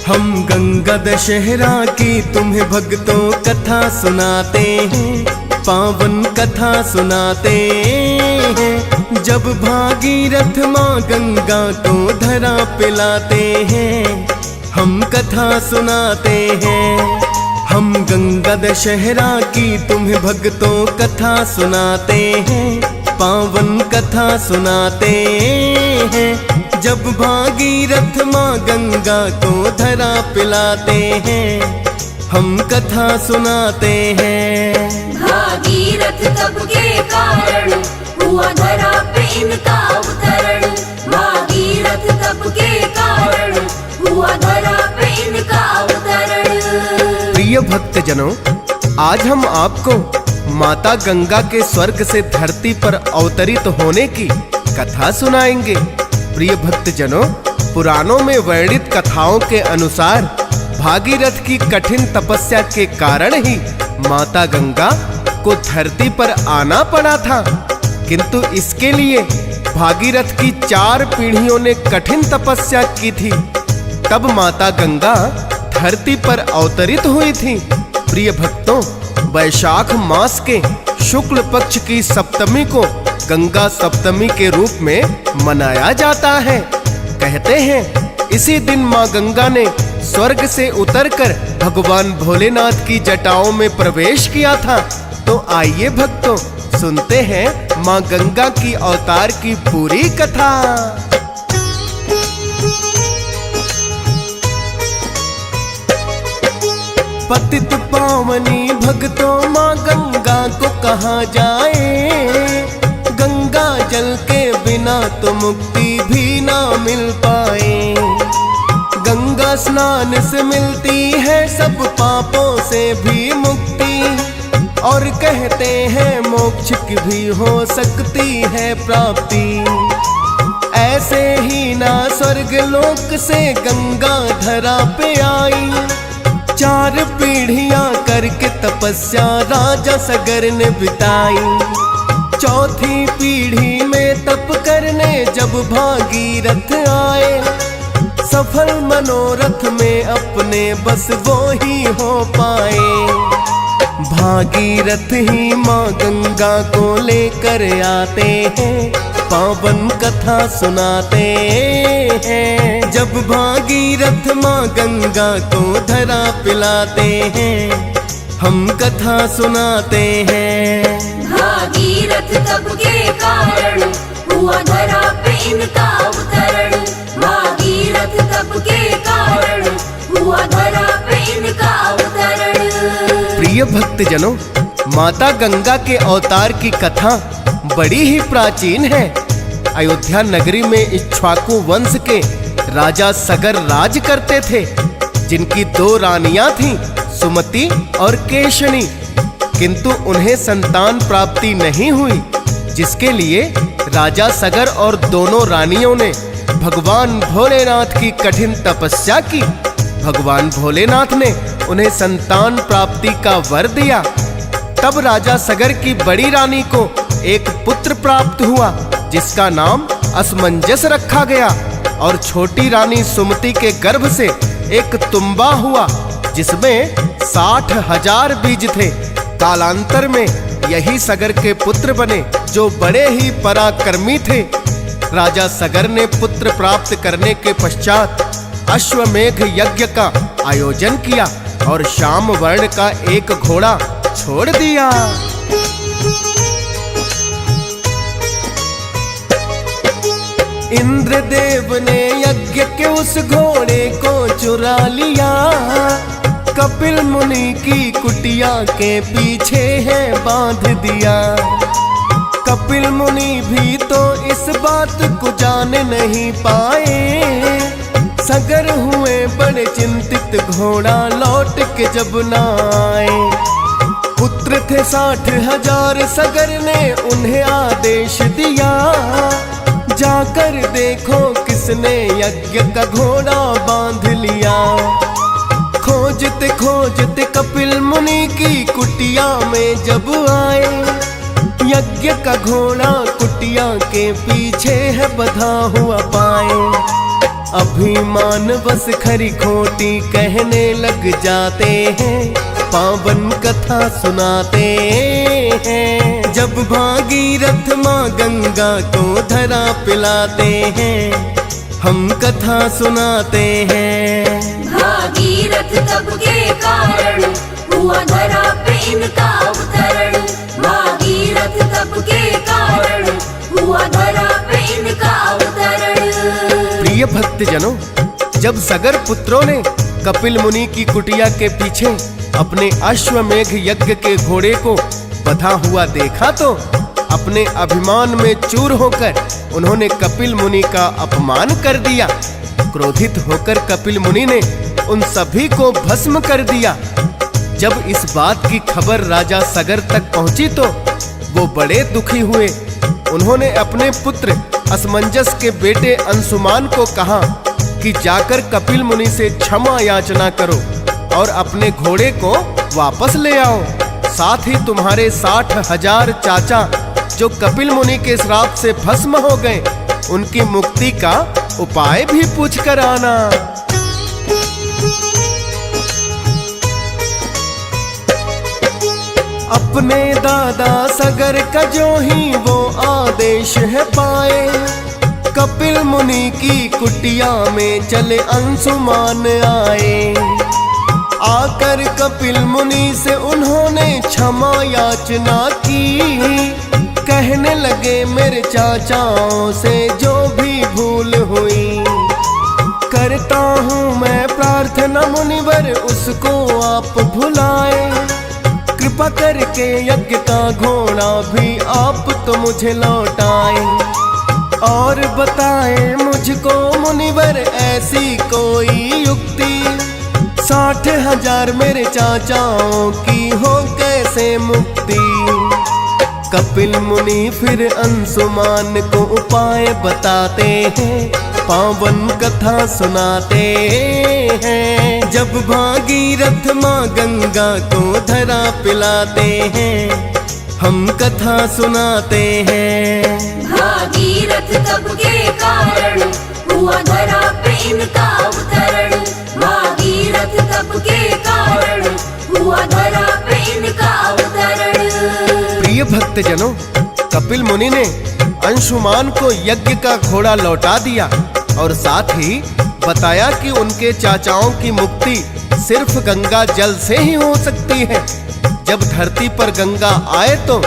हम गंगा दशहरा की तुम्हें भक्तों कथा सुनाते हैं, पावन कथा सुनाते हैं। जब भागीरथ माँ गंगा को धरा पिलाते हैं, हम कथा सुनाते हैं। हम गंगा दशहरा की तुम्हें भक्तों कथा सुनाते हैं, पावन कथा सुनाते हैं। जब भागीरथ माँ गंगा को धरा पिलाते हैं, हम कथा सुनाते हैं। भागीरथ तप के कारण हुआ धरा पे इनका अवतरण। भागीरथ तप के कारण हुआ धरा पे इनका अवतरण। प्रिय भक्तजनों, आज हम आपको माता गंगा के स्वर्ग से धरती पर अवतरित होने की कथा सुनाएंगे। प्रिय भक्तजनों, पुराणों में वर्णित कथाओं के अनुसार भागीरथ की कठिन तपस्या के कारण ही माता गंगा को धरती पर आना पड़ा था, किंतु इसके लिए भागीरथ की 4 पीढ़ियों ने कठिन तपस्या की थी, तब माता गंगा धरती पर अवतरित हुई थी। प्रिय भक्तों, वैशाख मास के शुक्ल पक्ष की सप्तमी को गंगा सप्तमी के रूप में मनाया जाता है। कहते हैं इसी दिन माँ गंगा ने स्वर्ग से उतरकर भगवान भोलेनाथ की जटाओं में प्रवेश किया था। तो आइए भक्तों, सुनते हैं माँ गंगा की अवतार की पूरी कथा। पतित पावनी भक्तों माँ गंगा को कहा जाए, गंगा जल के बिना तो मुक्ति भी ना मिल पाए। गंगा स्नान से मिलती है सब पापों से भी मुक्ति, और कहते हैं मोक्ष की भी हो सकती है प्राप्ति। ऐसे ही ना स्वर्ग लोक से गंगा धरा पे आई, 4 पीढ़ियां करके तपस्या राजा सगर ने बिताई। 4थी पीढ़ी में तप करने जब भागीरथ आए, सफल मनोरथ में अपने बस वो ही हो पाए। भागीरथ ही माँ गंगा को लेकर आते हैं, पावन कथा सुनाते हैं। जब भागीरथ माँ गंगा को धरा पिलाते हैं, हम कथा सुनाते हैं। भागीरथ तप के कारण हुआ धरा पे इनका अवतरण। भागीरथ तप के कारण हुआ धरा पे इनका अवतरण। प्रिय भक्तजनों, माता गंगा के अवतार की कथा बड़ी ही प्राचीन है। अयोध्या नगरी में इक्ष्वाकु वंश के राजा सगर राज करते थे, जिनकी 2 रानियां थीं, सुमति और केशनी, किंतु उन्हें संतान प्राप्ति नहीं हुई, जिसके लिए राजा सगर और दोनों रानियों ने भगवान भोलेनाथ की कठिन तपस्या की। भगवान भोलेनाथ ने उन्हें संतान प्राप्ति का वर दिया। तब राजा सगर की बड़ी रानी को एक पुत्र प्राप्त हुआ, जिसका नाम असमंजस रखा गया, और छोटी रानी सुमति के गर्भ से एक तुम्बा हुआ, जिसमें 60,000 बीज थे। कालांतर में यही सगर के पुत्र बने, जो बड़े ही पराक्रमी थे। राजा सगर ने पुत्र प्राप्त करने के पश्चात अश्वमेघ यज्ञ का आयोजन किया और श्याम वर्ण का एक घोड़ा छोड़ दिया। इंद्रदेव ने यज्ञ के उस घोड़े को चुरा लिया, कपिल मुनि की कुटिया के पीछे है बांध दिया। कपिल मुनि भी तो इस बात को जान नहीं पाए, सगर हुए बड़े चिंतित, घोड़ा लौट के जब न आए। पुत्र थे 60,000, सगर ने उन्हें आदेश दिया, जाकर देखो किसने यज्ञ का घोड़ा बांध लिया। खोजते खोजते कपिल मुनि की कुटिया में जब आए, यज्ञ का घोड़ा कुटिया के पीछे है बंधा हुआ पाए। अभिमान बस खरी खोटी कहने लग जाते हैं, पावन कथा सुनाते हैं। जब भागीरथ माँ गंगा को धरा पिलाते हैं, हम कथा सुनाते हैं। भागीरथ तप के कारण हुआ धरा पे इनका अवतरण। भागीरथ तप के कारण हुआ धरा पे इनका अवतरण। प्रिय भक्तजनों, जब सगर पुत्रों ने कपिल मुनि की कुटिया के पीछे अपने अश्वमेघ यज्ञ के घोड़े को बंधा हुआ देखा तो अपने अभिमान में चूर होकर उन्होंने कपिल मुनि का अपमान कर दिया। क्रोधित होकर कपिल मुनि ने उन सभी को भस्म कर दिया। जब इस बात की खबर राजा सगर तक पहुंची तो वो बड़े दुखी हुए। उन्होंने अपने पुत्र असमंजस के बेटे अंशुमान को कहा कि जाकर कपिल मुनि से क्षमा याचना करो और अपने घोड़े को वापस ले आओ। साथ ही तुम्हारे 60,000 चाचा जो कपिल मुनि के श्राप से भस्म हो गए, उनकी मुक्ति का उपाय भी पूछ कर आना। अपने दादा सगर का जो ही वो आदेश है पाए, कपिल मुनि की कुटिया में चले अंशुमान आए। आकर कपिल मुनि से उन्होंने क्षमा याचना की। कहने लगे मेरे चाचाओं से जो भी भूल हुई, करता हूँ मैं प्रार्थना मुनिवर उसको आप भुलाए। कृपा करके यज्ञ का घोड़ा भी आप तो मुझे लौटाए और बताए मुझको मुनिवर ऐसी कोई युक्ति, 60,000 मेरे चाचाओं की हो कैसे मुक्ति। कपिल मुनि फिर अंशुमान को उपाय बताते हैं, पावन कथा सुनाते हैं। जब भागीरथ माँ गंगा को धरा पिलाते हैं, हम कथा सुनाते हैं। भागीरथ तप के कारण हुआ धरा पे इनका अवतरण। भागीरथ तप के कारण हुआ धरा पे इनका अवतरण। प्रिय भक्तजनों, कपिल मुनि ने अंशुमान को यज्ञ का घोड़ा लौटा दिया और साथ ही बताया कि उनके चाचाओं की मुक्ति सिर्फ गंगा जल से ही हो सकती है। जब धरती पर गंगा आए तो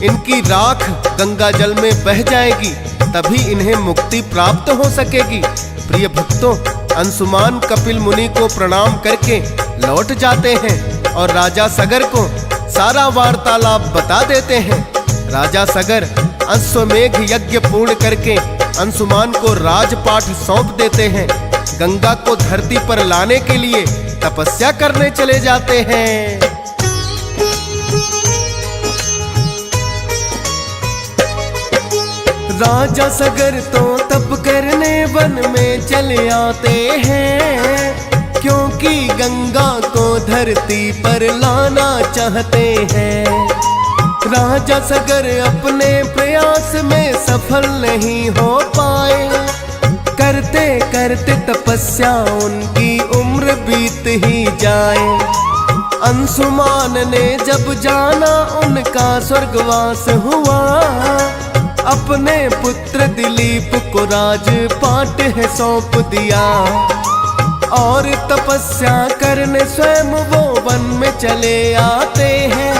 इनकी राख गंगा जल में बह जाएगी, तभी इन्हें मुक्ति प्राप्त हो सकेगी। प्रिय भक्तों, अंशुमान कपिल मुनि को प्रणाम करके लौट जाते हैं और राजा सगर को सारा वार्तालाप बता देते हैं। राजा सगर अश्वमेघ यज्ञ पूर्ण करके अंशुमान को राजपाट सौंप देते हैं। गंगा को धरती पर लाने के लिए तपस्या करने चले जाते हैं। राजा सगर तो तप करने वन में चले आते हैं, क्योंकि गंगा को धरती पर लाना चाहते हैं। राजा सगर अपने प्रयास में सफल नहीं हो पाए, करते करते तपस्या उनकी उम्र बीत ही जाए। अंशुमान ने जब जाना उनका स्वर्गवास हुआ, अपने पुत्र दिलीप को राजपाट है सौंप दिया और तपस्या करने स्वयं वो वन में चले आते हैं।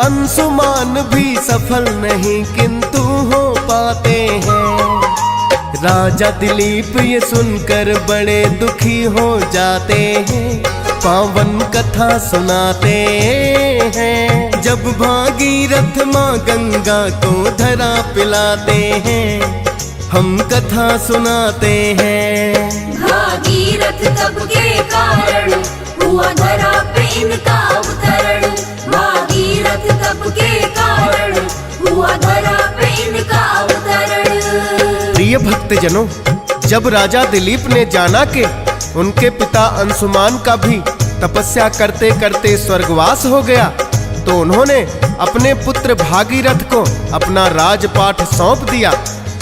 अंशुमान भी सफल नहीं किंतु हो पाते हैं। राजा दिलीप ये सुनकर बड़े दुखी हो जाते हैं, पावन कथा सुनाते हैं। जब भागीरथ माँ गंगा को धरा पिलाते हैं, हम कथा सुनाते हैं। भागीरथ तप के कारण हुआ धरा पे इनका अवतरण। भागीरथ तप के कारण हुआ धरा पे इनका अवतरण। प्रिय भक्तजनों, जब राजा दिलीप ने जाना कि उनके पिता अंशुमान का भी तपस्या करते करते स्वर्गवास हो गया, तो उन्होंने अपने पुत्र भागीरथ को अपना राजपाट सौंप दिया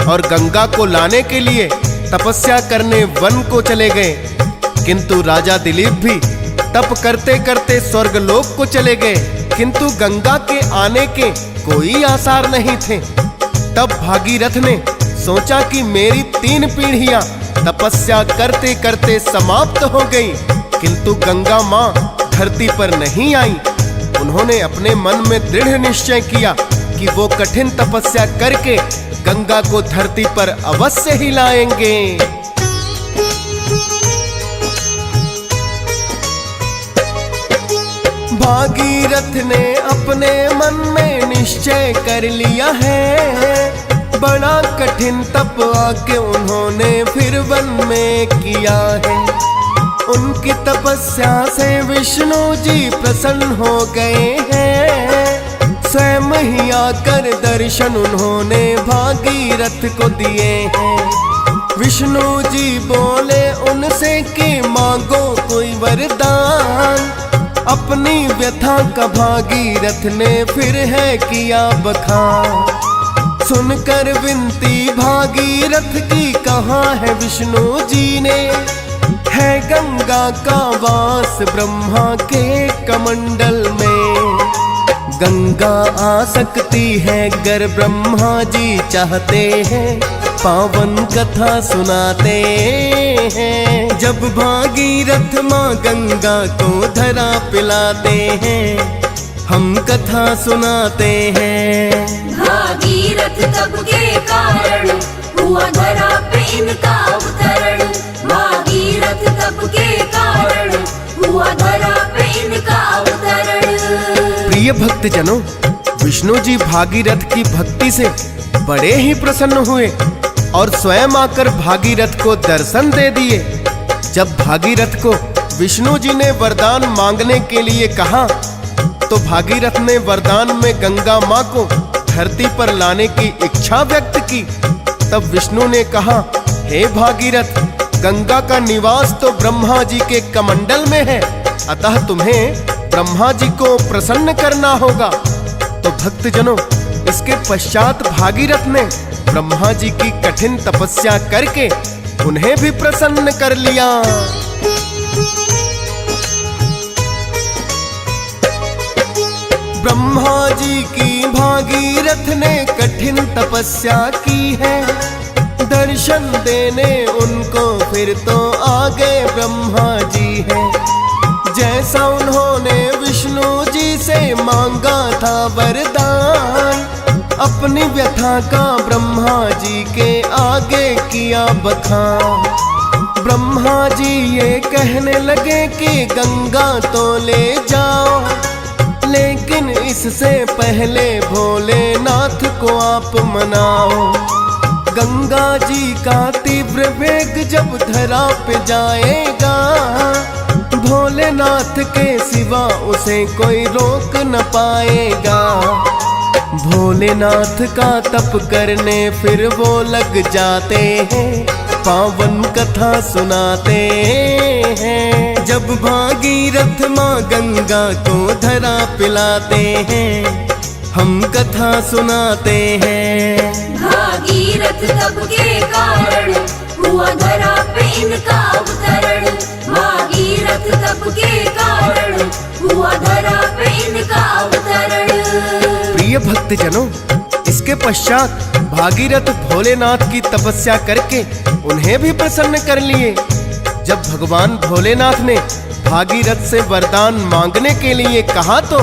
और गंगा को लाने के लिए तपस्या करने वन को चले गए। किंतु राजा दिलीप भी तप करते करते स्वर्गलोक को चले गए, किंतु गंगा के आने के कोई आसार नहीं थे। तब भागीरथ ने सोचा कि मेरी 3 पीढ़ियां तपस्या करते करते समाप्त हो गई, किंतु गंगा मां धरती पर नहीं आई। उन्होंने अपने मन में दृढ़ निश्चय किया कि वो कठिन तपस्या करके गंगा को धरती पर अवश्य ही लाएंगे। भागीरथ ने अपने मन में निश्चय कर लिया है, बड़ा कठिन तप आके उन्होंने फिर वन में किया है। उनकी तपस्या से विष्णु जी प्रसन्न हो गए हैं, स्वयं ही आकर दर्शन उन्होंने भागीरथ को दिए हैं। विष्णु जी बोले उनसे कि मांगो कोई वरदान, अपनी व्यथा का भागीरथ ने फिर है किया बखान। सुनकर विनती भागीरथ की कहा है विष्णु जी ने, है गंगा का वास ब्रह्मा के कमंडल में। गंगा आ सकती है गर ब्रह्मा जी चाहते हैं, पावन कथा सुनाते हैं। जब भागीरथ माँ गंगा को धरा पिलाते हैं, हम कथा सुनाते हैं। भागीरथ तप के कारण हुआ धरा पे इनका अवतरण। भागीरथ तप के कारण हुआ धरा पे इनका अवतरण। प्रिय भक्तजनों, विष्णु जी भागीरथ की भक्ति से बड़े ही प्रसन्न हुए और स्वयं आकर भागीरथ को दर्शन दे दिए। जब भागीरथ को विष्णु जी ने वरदान मांगने के लिए कहा, तो भागीरथ ने वरदान में गंगा मां को धरती पर लाने की इच्छा व्यक्त की। तब विष्णु ने कहा, हे भागीरथ, गंगा का निवास तो ब्रह्मा जी के कमंडल में है, अतः तुम्हें ब्रह्मा जी को प्रसन्न करना होगा। तो भक्तजनों, इसके पश्चात भागीरथ ने ब्रह्मा जी की कठिन तपस्या करके उन्हें भी प्रसन्न कर लिया। ब्रह्मा जी की भागीरथ ने कठिन तपस्या की है, दर्शन देने उनको फिर तो आगे ब्रह्मा जी है। जैसा उन्होंने विष्णु जी से मांगा था वरदान, अपनी व्यथा का ब्रह्मा जी के आगे किया बखान। ब्रह्मा जी ये कहने लगे कि गंगा तो ले जाओ, लेकिन इससे पहले भोलेनाथ को आप मनाओ। गंगा जी का तीव्र वेग जब धरा पे जाएगा, भोलेनाथ के सिवा उसे कोई रोक न पाएगा। भोलेनाथ का तप करने फिर वो लग जाते हैं, पावन कथा सुनाते हैं। जब भागीरथ माँ गंगा को धरा पिलाते हैं, हम कथा सुनाते हैं। भागीरथ तप के कारण हुआ धरा पे इनका अवतरण। भागीरथ तप के कारण हुआ धरा पे इनका अवतरण। प्रिय भक्तजनों, इसके पश्चात भागीरथ भोलेनाथ की तपस्या करके उन्हें भी प्रसन्न कर लिए। जब भगवान भोलेनाथ ने भागीरथ से वरदान मांगने के लिए कहा, तो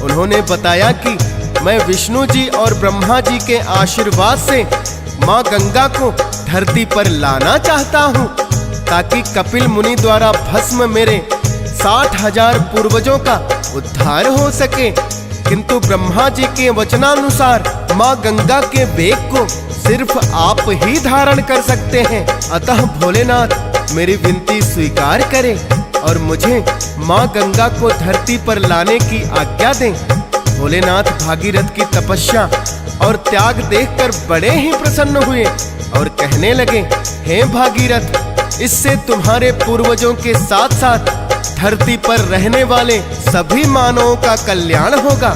उन्होंने बताया कि मैं विष्णु जी और ब्रह्मा जी के आशीर्वाद से माँ गंगा को धरती पर लाना चाहता हूँ, ताकि कपिल मुनि द्वारा भस्म मेरे 60,000 पूर्वजों का उद्धार हो सके। किंतु ब्रह्मा जी के वचनानुसार माँ गंगा के वेग को सिर्फ आप ही धारण कर सकते हैं। अतः भोलेनाथ मेरी विनती स्वीकार करें और मुझे माँ गंगा को धरती पर लाने की आज्ञा दें। भोलेनाथ भागीरथ की तपस्या और त्याग देखकर बड़े ही प्रसन्न हुए और कहने लगे, हे भागीरथ, इससे तुम्हारे पूर्वजों के साथ साथ धरती पर रहने वाले सभी मानवों का कल्याण होगा।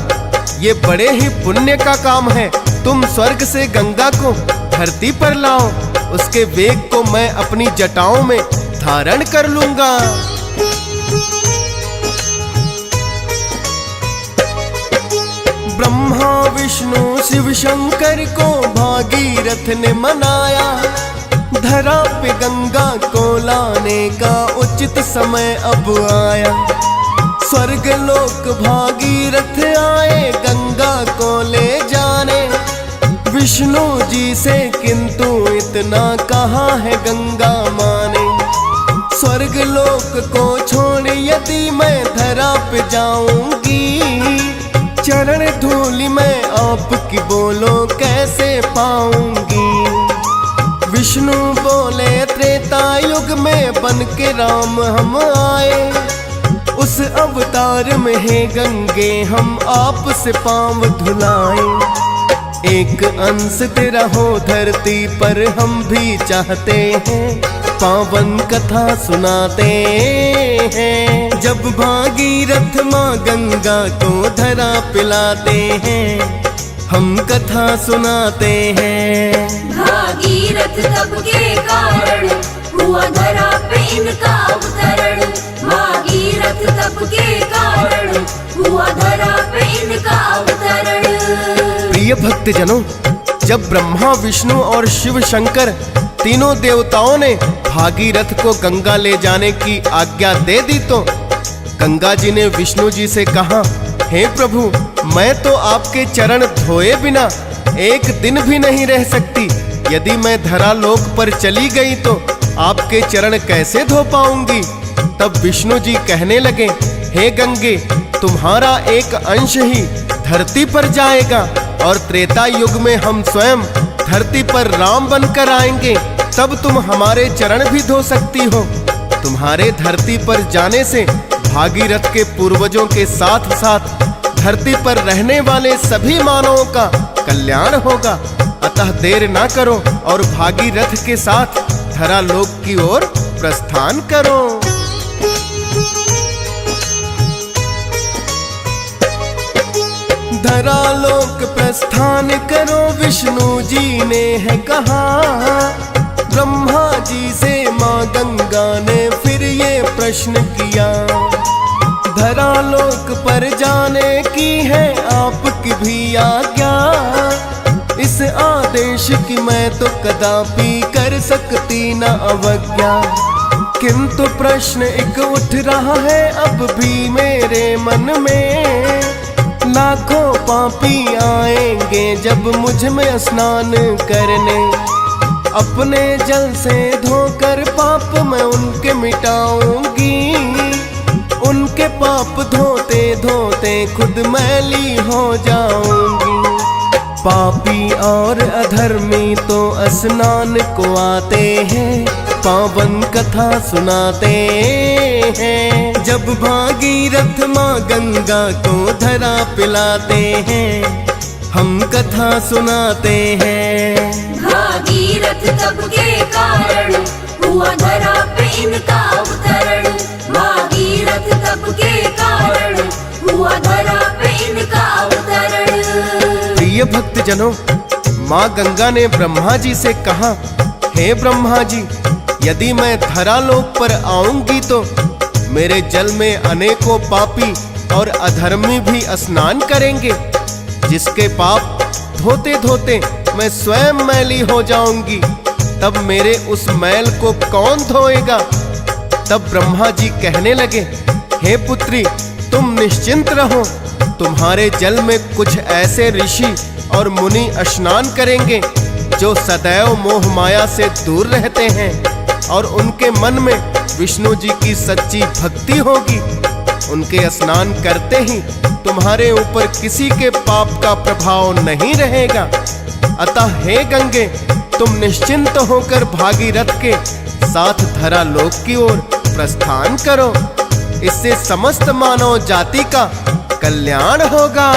ये बड़े ही पुण्य का काम है। तुम स्वर्ग से गंगा को धरती पर लाओ, उसके वेग को मैं अपनी जटाओं में धारण कर लूंगा। ब्रह्मा विष्णु शिव शंकर को भागीरथ ने मनाया, धरा पे गंगा को लाने का उचित समय अब आया। स्वर्ग लोक भागीरथ आए गंगा को ले जाने, विष्णु जी से किंतु इतना कहा है गंगा माने। स्वर्ग लोक को छोड़ यदि मैं धरा पे जाऊंगी, चरण धूलि मैं आपकी बोलो कैसे पाऊंगी। विष्णु बोले त्रेता युग में बन के राम हम आए, उस अवतार में है गंगे हम आपसे पांव धुलाए। एक अंश तेरा हो धरती पर हम भी चाहते हैं, पावन कथा सुनाते हैं। जब भागीरथ माँ गंगा को धरा पिलाते हैं, हम कथा सुनाते हैं। भागीरथ तप के कारण हुआ धरा पे इनका अवतरण। भागीरथ तप के कारण हुआ धरा पे इनका अवतरण। प्रिय भक्तजनों, जब ब्रह्मा विष्णु और शिव शंकर तीनों देवताओं ने भागीरथ को गंगा ले जाने की आज्ञा दे दी तो गंगा जी ने विष्णु जी से कहा, हे प्रभु, मैं तो आपके चरण धोए बिना एक दिन भी नहीं रह सकती। यदि मैं धरा लोक पर चली गई तो आपके चरण कैसे धो पाऊंगी। तब विष्णु जी कहने लगे, हे गंगे, तुम्हारा एक अंश ही धरती पर जाएगा और त्रेता युग में हम स्वयं धरती पर राम बनकर आएंगे, तब तुम हमारे चरण भी धो सकती हो। तुम्हारे धरती पर जाने से भागीरथ के पूर्वजों के साथ साथ धरती पर रहने वाले सभी मानवों का कल्याण होगा। अतः देर ना करो और भागीरथ के साथ धरा लोक की ओर प्रस्थान करो। धरा लोक प्रस्थान करो विष्णु जी ने है कहा। ब्रह्मा जी से माँ गंगा ने फिर ये प्रश्न किया, धरा लोक पर जाने की है आपकी भी आज्ञा। इस आदेश की मैं तो कदापि कर सकती न अवज्ञा, किंतु प्रश्न एक उठ रहा है अब भी मेरे मन में। लाखों पापी आएंगे जब मुझ में स्नान करने, अपने जल से धोकर पाप मैं उनके मिटाऊंगी। उनके पाप धोते धोते खुद मैली हो जाऊंगी। पापी और अधर्मी तो स्नान को आते हैं, पावन कथा सुनाते हैं। जब भागीरथ माँ गंगा को धरा पिलाते हैं, हम कथा सुनाते हैं। भागीरथ तप के कारण हुआ धरा पे इनका अवतरण। भागीरथ तप के कारण हुआ धरा पे इनका अवतरण। प्रिय भक्तजनों, माँ गंगा ने ब्रह्मा जी से कहा, हे ब्रह्मा जी, यदि मैं धरा लोक पर आऊंगी तो मेरे जल में अनेकों पापी और अधर्मी भी स्नान करेंगे, जिसके पाप धोते धोते मैं स्वयं मैली हो जाऊंगी। तब मेरे उस मैल को कौन धोएगा। तब ब्रह्मा जी कहने लगे, हे पुत्री, तुम निश्चिंत रहो, तुम्हारे जल में कुछ ऐसे ऋषि और मुनि स्नान करेंगे जो सदैव मोह माया से दूर रहते हैं और उनके मन में विष्णु जी की सच्ची भक्ति होगी। उनके स्नान करते ही तुम्हारे ऊपर किसी के पाप का प्रभाव नहीं रहेगा। अतः हे गंगे, तुम निश्चिंत होकर भागीरथ के साथ धरा लोक की ओर प्रस्थान करो। इससे समस्त मानव जाति का कल्याण होगा।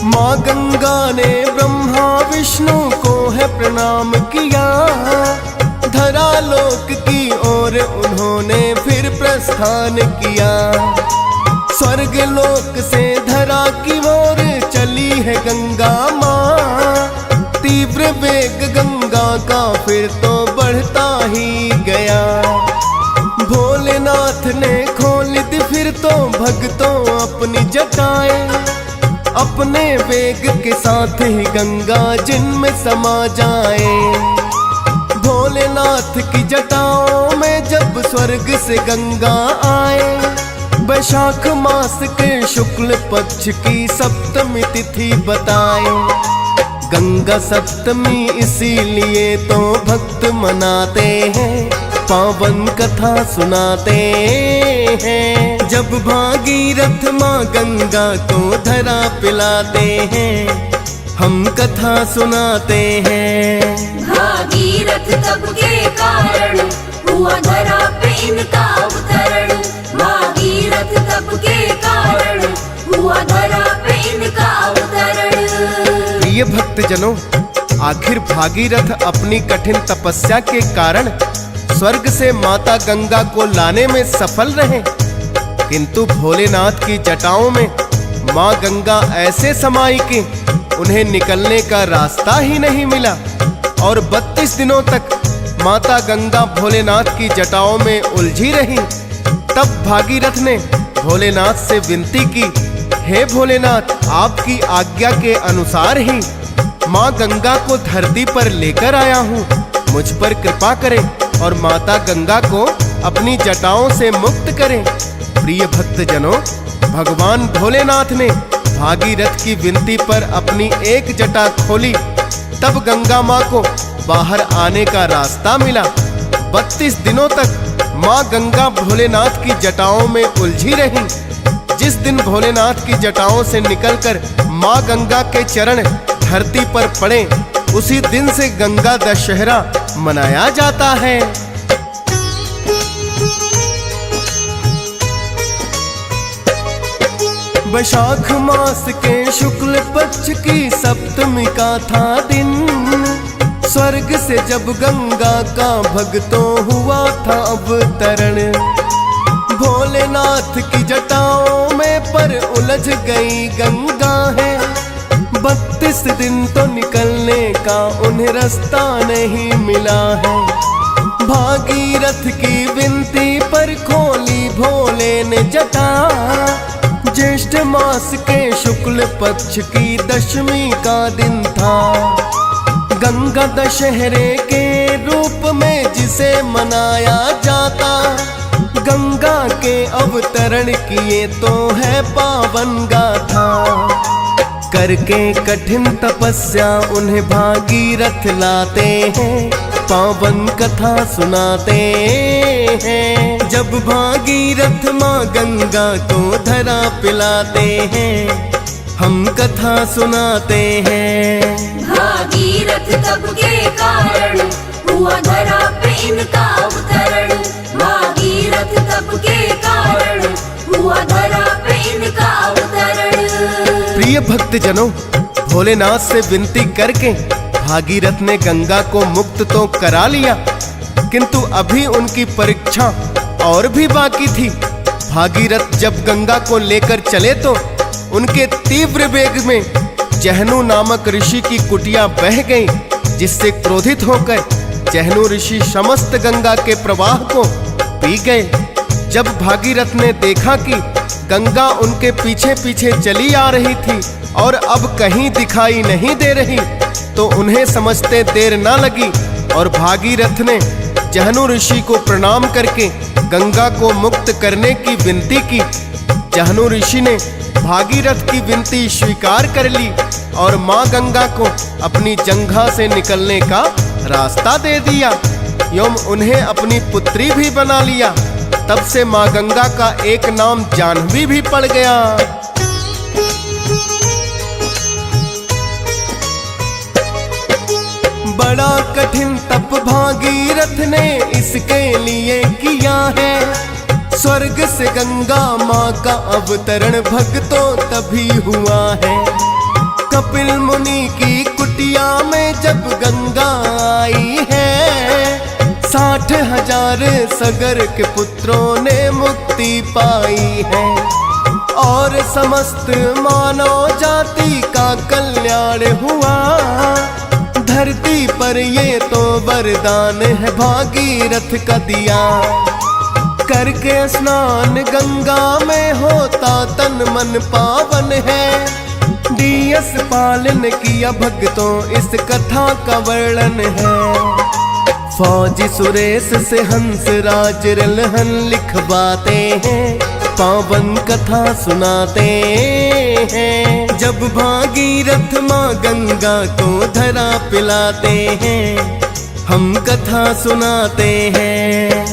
माँ गंगा ने ब्रह्मा विष्णु को है प्रणाम किया। धरा लोक की ओर उन्होंने फिर प्रस्थान किया। स्वर्ग लोक से धरा की भक्तों अपनी जटाएं, अपने वेग के साथ ही गंगा जिनमें समा जाए। भोलेनाथ की जटाओं में जब स्वर्ग से गंगा आए, वैशाख मास के शुक्ल पक्ष की सप्तमी तिथि बताए। गंगा सप्तमी इसीलिए तो भक्त मनाते हैं, पावन कथा सुनाते हैं। जब भागीरथ माँ गंगा को धरा पिलाते हैं, हम कथा सुनाते हैं। भागीरथ तप के कारण हुआ धरा पे इनका अवतरण। भागीरथ तप के कारण हुआ धरा पे इनका अवतरण। प्रिय भक्तजनों, आखिर भागीरथ अपनी कठिन तपस्या के कारण स्वर्ग से माता गंगा को लाने में सफल रहे, किंतु भोलेनाथ की जटाओं में माँ गंगा ऐसे समाई कि उन्हें निकलने का रास्ता ही नहीं मिला। और 32 दिनों तक माता गंगा भोलेनाथ की जटाओं में उलझी रही। तब भागीरथ ने भोलेनाथ से विनती की, हे भोलेनाथ, आपकी आज्ञा के अनुसार ही माँ गंगा को धरती पर लेकर आया हूँ, मुझ पर कृपा करें और माता गंगा को अपनी जटाओं से मुक्त करें। प्रिय भक्तजनों, भगवान भोलेनाथ ने भागीरथ की विनती पर अपनी एक जटा खोली, तब गंगा माँ को बाहर आने का रास्ता मिला। 32 दिनों तक माँ गंगा भोलेनाथ की जटाओं में उलझी रही। जिस दिन भोलेनाथ की जटाओं से निकलकर माँ गंगा के चरण धरती पर पड़े, उसी दिन से गंगा दशहरा मनाया जाता है। वैशाख मास के शुक्ल पक्ष की सप्तमी का था दिन, स्वर्ग से जब गंगा का भक्तों हुआ था अवतरण। भोलेनाथ की जटाओं में पर उलझ गई गंगा है, 32 दिन तो निकलने का उन्हें रास्ता नहीं मिला है। भागीरथ की विनती पर खोली भोले ने जटा, ज्येष्ठ मास के शुक्ल पक्ष की दशमी का दिन था। गंगा दशहरे के रूप में जिसे मनाया जाता, गंगा के अवतरण किए तो है पावन गाथा। करके कठिन तपस्या उन्हें भागीरथ लाते हैं, पावन कथा सुनाते हैं। जब भागीरथ माँ गंगा को धरा पिलाते हैं, हम कथा सुनाते हैं। भागीरथ तप के कारण हुआ धरा पे इनका अवतरण। भागीरथ तप के कारण हुआ धरा पे इनका अवतरण। प्रिय भक्तजनों, भोलेनाथ से विनती करके भागीरथ ने गंगा को मुक्त तो करा लिया, किंतु अभी उनकी परीक्षा और भी बाकी थी। भागीरथ जब गंगा को लेकर चले तो उनके तीव्र वेग में जहनु नामक ऋषि की कुटिया बह गई, जिससे क्रोधित होकर जहनु ऋषि समस्त गंगा के प्रवाह को पी गए। जब भागीरथ ने देखा कि गंगा उनके पीछे पीछे चली आ रही थी और अब कहीं दिखाई नहीं दे रही, तो उन्हें समझते देर न लगी और भागीरथ ने जहनु ऋषि को प्रणाम करके गंगा को मुक्त करने की विनती की। जहनु ऋषि ने भागीरथ की विनती स्वीकार कर ली और माँ गंगा को अपनी जंघा से निकलने का रास्ता दे दिया एवं उन्हें अपनी पुत्री भी बना लिया। तब से माँ गंगा का एक नाम जाह्नवी भी पड़ गया। बड़ा कठिन तप भागीरथ ने इसके लिए किया है, स्वर्ग से गंगा माँ का अवतरण भक्तों तभी हुआ है। कपिल मुनि की कुटिया में जब गंगा आई है, 60,000 सगर के पुत्रों ने मुक्ति पाई है और समस्त मानव जाति का कल्याण हुआ। धरती पर ये तो वरदान है भागीरथ का दिया, करके स्नान गंगा में होता मन पावन है। डीएस पाल ने किया भक्तों इस कथा का वर्णन है। फौजी सुरेश से हंस राज रलहन लिखवाते हैं, पावन कथा सुनाते हैं। जब भागीरथ माँ गंगा को धरा पिलाते हैं, हम कथा सुनाते हैं।